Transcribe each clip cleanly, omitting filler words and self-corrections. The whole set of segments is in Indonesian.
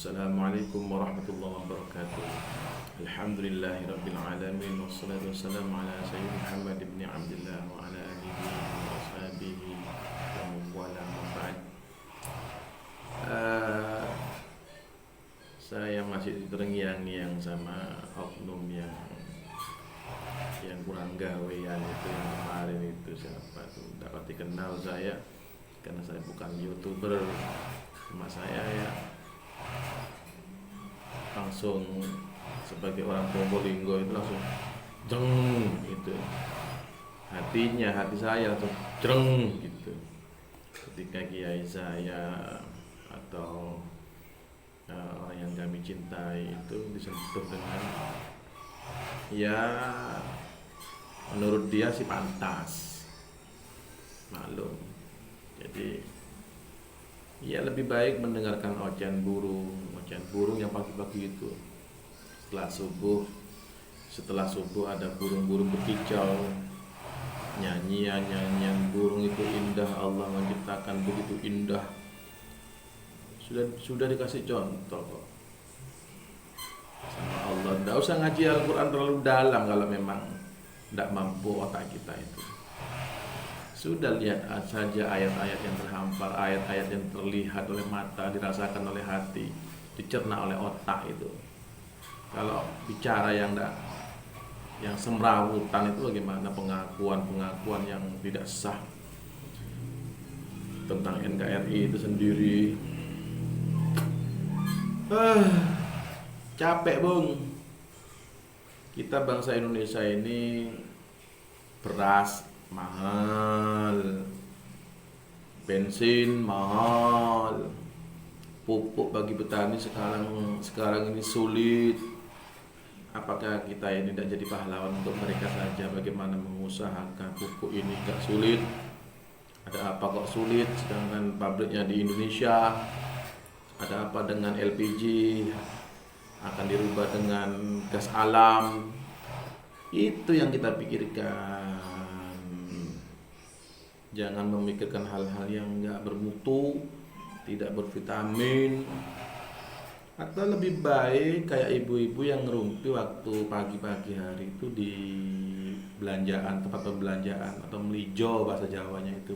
Assalamualaikum warahmatullahi wabarakatuh. Alhamdulillahirabbil alamin wassalatu wassalamu ala sayyidina Muhammad ibn Abdullah wa ala alihi wa ashabihi wa man wala ma ba'd. Saya masih terngiang-ngiang sama oknum yang kurang gawean itu yang kemarin itu siapa tuh dapat dikenal saya karena saya bukan YouTuber, cuma saya ya langsung sebagai orang Probolinggo itu langsung jeng gitu, hati saya langsung jeng gitu ketika kiai saya atau orang yang kami cintai itu disentuh dengan ya menurut dia sih pantas, maklum. Jadi ya lebih baik mendengarkan ocehan burung yang pagi-pagi itu setelah subuh ada burung-burung berkicau, nyanyian burung itu indah, Allah menciptakan begitu indah. Sudah dikasih contoh kok sama Allah. Tidak usah ngaji Al-Quran terlalu dalam kalau memang tidak mampu otak kita itu. Sudah lihat saja ayat-ayat yang terhampar, ayat-ayat yang terlihat oleh mata, dirasakan oleh hati, dicerna oleh otak itu. Kalau bicara yang semrawutan itu bagaimana, pengakuan yang tidak sah tentang NKRI itu sendiri. Capek bung. Kita bangsa Indonesia ini beras mahal, bensin mahal, pupuk bagi petani sekarang ini sulit. Apakah kita ini tidak jadi pahlawan untuk mereka saja? Bagaimana mengusahakan pupuk ini gak sulit? Ada apa kok sulit? Sedangkan pabriknya di Indonesia. Ada apa dengan LPG? Akan dirubah dengan gas alam. Itu yang kita pikirkan. Jangan memikirkan hal-hal yang gak bermutu, tidak bervitamin. Atau lebih baik kayak ibu-ibu yang ngerumpi waktu pagi-pagi hari itu di belanjaan, tempat pembelanjaan, atau melijo bahasa Jawanya itu.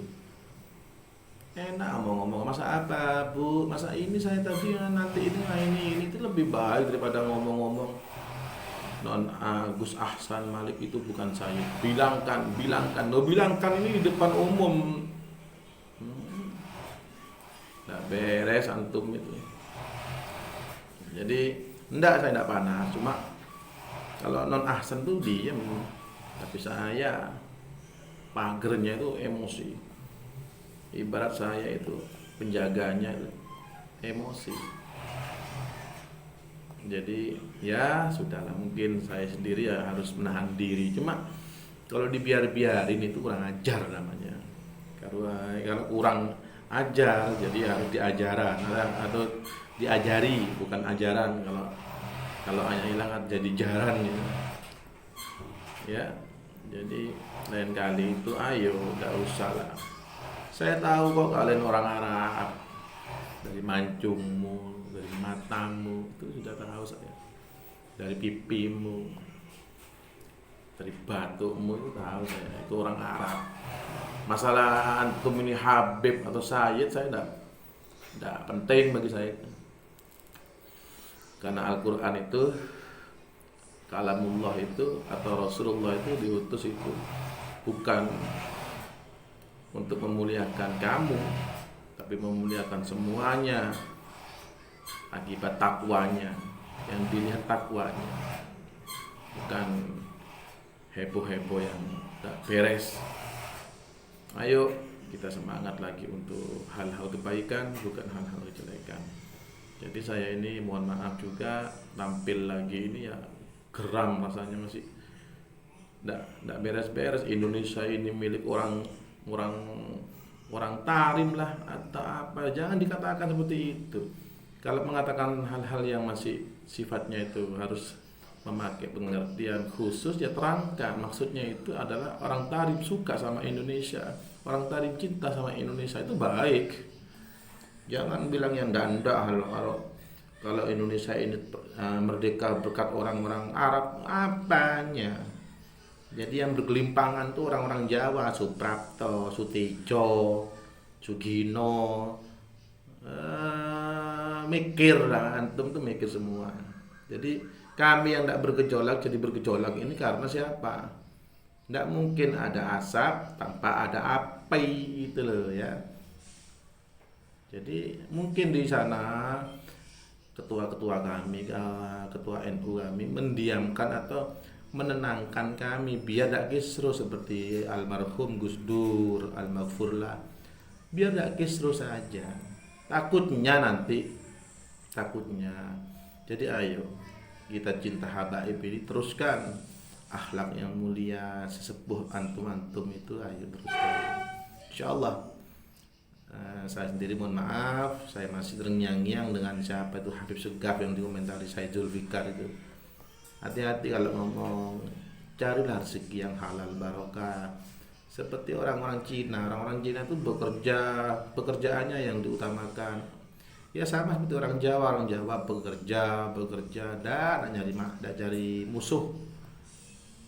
Enak ngomong-ngomong, masa apa bu, masa ini saya tadi nanti ini itu lebih baik daripada ngomong-ngomong. Non Agus Ahsan Malik itu bukan saya. Bilangkan ini di depan umum. Nah, beres antum itu. Jadi saya tidak panas, cuma kalau non Ahsan tuh diam, tapi saya pagernya itu emosi. Ibarat saya itu penjaganya itu emosi. Jadi ya sudahlah, mungkin saya sendiri ya harus menahan diri. Cuma kalau dibiarin itu kurang ajar namanya. Kalau kurang ajar jadi harus diajaran atau diajari, bukan ajaran. Kalau hanya hilang jadi jaran gitu. Ya. Jadi lain kali itu ayo enggak usah lah. Saya tahu kok kalian orang Arab. Dari mancungmu, dari matamu itu sudah tahu saya. Dari pipimu, dari batukmu itu tahu saya. Itu orang Arab. Masalah antum ini Habib atau Sayyid saya tidak penting bagi saya. Karena Al-Quran itu, kalamullah itu atau Rasulullah itu diutus itu bukan untuk memuliakan kamu, tapi memuliakan semuanya akibat takwanya. Yang dilihat takwanya, bukan heboh-heboh yang tak beres. Ayo kita semangat lagi untuk hal-hal kebaikan, bukan hal-hal kejelekan. Jadi saya ini mohon maaf juga tampil lagi ini ya geram rasanya, masih enggak beres-beres. Indonesia ini milik orang tarim lah atau apa, jangan dikatakan seperti itu. Kalau mengatakan hal-hal yang masih sifatnya itu harus memakai pengertian khusus, ya terangkan maksudnya itu adalah orang tarim suka sama Indonesia, orang tarim cinta sama Indonesia, itu baik. Jangan bilang yang ganda kalau kalau Indonesia ini merdeka berkat orang-orang Arab, apanya? Jadi yang bergelimpangan tuh orang-orang Jawa, Suprapto, Sutijo, Sugino, mikir lah, antum tuh mikir semua. Jadi kami yang tidak bergejolak jadi bergejolak ini karena siapa? Tidak mungkin ada asap tanpa ada api itu loh ya. Jadi mungkin di sana ketua-ketua kami, ketua NU kami mendiamkan atau menenangkan kami biar tidak kisruh seperti almarhum Gus Dur, almarhumlah, biar tidak kisruh saja. Takutnya nanti, takutnya. Jadi ayo kita cinta habaib ini teruskan akhlak yang mulia sesepuh antum-antum itu, ayo teruskan. Insyaallah. Saya sendiri mohon maaf, saya masih terngiang-ngiang dengan siapa itu Habib Segaf yang dikomentari saya Zulfikar itu. Hati-hati kalau ngomong, carilah rezeki yang halal barokah. Seperti orang-orang Cina, orang-orang Cina itu bekerja, pekerjaannya yang diutamakan. Ya sama seperti orang Jawa bekerja dan cari musuh.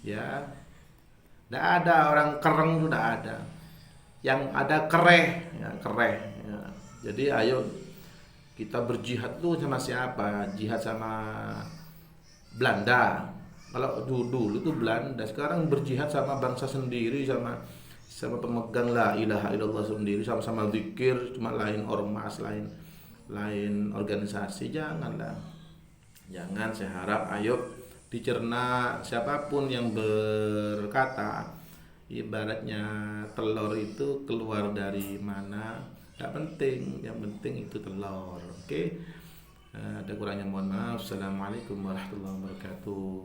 Ya, tidak ada orang kereng itu tidak ada. Yang ada kereh, ya kereh. Ya. Jadi ayo kita berjihad tuh sama siapa? Jihad sama Belanda. Kalau dulu itu Belanda, sekarang berjihad sama bangsa sendiri, sama pemegang la ilaha illallah sendiri, sama-sama zikir, cuma lain ormas, lain organisasi. Janganlah. Jangan, saya harap ayo dicerna siapapun yang berkata ibaratnya telur itu keluar dari mana tak penting, yang penting itu telur. Oke. Ada kurangnya mohon maaf. Assalamualaikum warahmatullahi wabarakatuh.